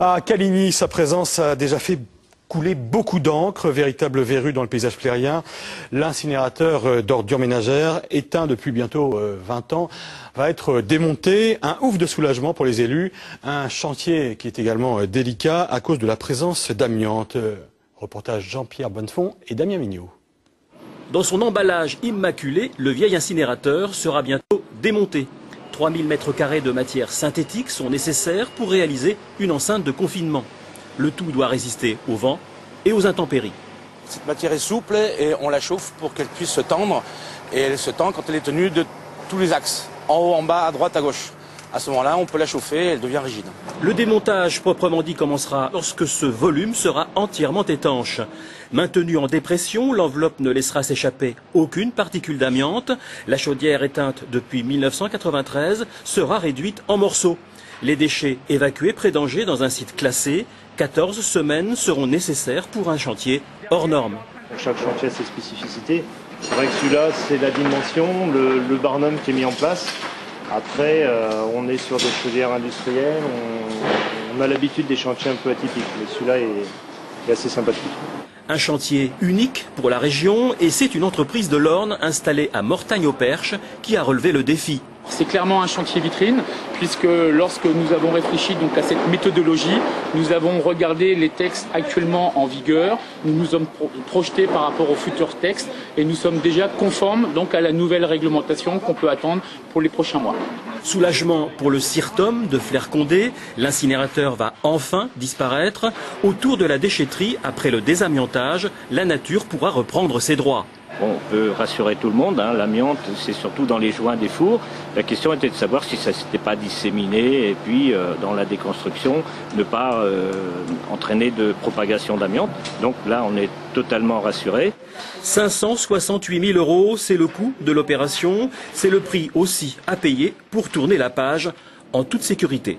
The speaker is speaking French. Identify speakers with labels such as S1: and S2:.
S1: À Caligny, sa présence a déjà fait couler beaucoup d'encre, véritable verrue dans le paysage flérien. L'incinérateur d'ordures ménagères, éteint depuis bientôt 20 ans, va être démonté. Un ouf de soulagement pour les élus. Un chantier qui est également délicat à cause de la présence d'amiante. Reportage Jean-Pierre Bonnefond et Damien Mignot.
S2: Dans son emballage immaculé, le vieil incinérateur sera bientôt démonté. 3000 m² de matière synthétique sont nécessaires pour réaliser une enceinte de confinement. Le tout doit résister au vent et aux intempéries.
S3: Cette matière est souple et on la chauffe pour qu'elle puisse se tendre. Et elle se tend quand elle est tenue de tous les axes, en haut, en bas, à droite, à gauche. À ce moment-là, on peut la chauffer et elle devient rigide.
S2: Le démontage proprement dit commencera lorsque ce volume sera entièrement étanche. Maintenue en dépression, l'enveloppe ne laissera s'échapper aucune particule d'amiante. La chaudière éteinte depuis 1993 sera réduite en morceaux. Les déchets évacués près d'Angers dans un site classé. 14 semaines seront nécessaires pour un chantier hors norme.
S4: Chaque chantier a ses spécificités. C'est vrai que celui-là, c'est la dimension, le barnum qui est mis en place. Après, on est sur des chaudières industrielles, on a l'habitude des chantiers un peu atypiques, mais celui-là est assez sympathique.
S2: Un chantier unique pour la région et c'est une entreprise de l'Orne installée à Mortagne-au-Perche qui a relevé le défi.
S5: C'est clairement un chantier vitrine puisque lorsque nous avons réfléchi donc à cette méthodologie, nous avons regardé les textes actuellement en vigueur, nous nous sommes projetés par rapport aux futurs textes et nous sommes déjà conformes donc à la nouvelle réglementation qu'on peut attendre pour les prochains mois.
S2: Soulagement pour le CIRTOM de Flers-Condé, l'incinérateur va enfin disparaître. Autour de la déchetterie, après le désamiantage, la nature pourra reprendre ses droits.
S6: Bon, on peut rassurer tout le monde, hein, l'amiante c'est surtout dans les joints des fours. La question était de savoir si ça ne s'était pas disséminé et puis dans la déconstruction ne pas entraîner de propagation d'amiante. Donc là on est totalement rassuré.
S2: 568 000 €, c'est le coût de l'opération. C'est le prix aussi à payer pour tourner la page en toute sécurité.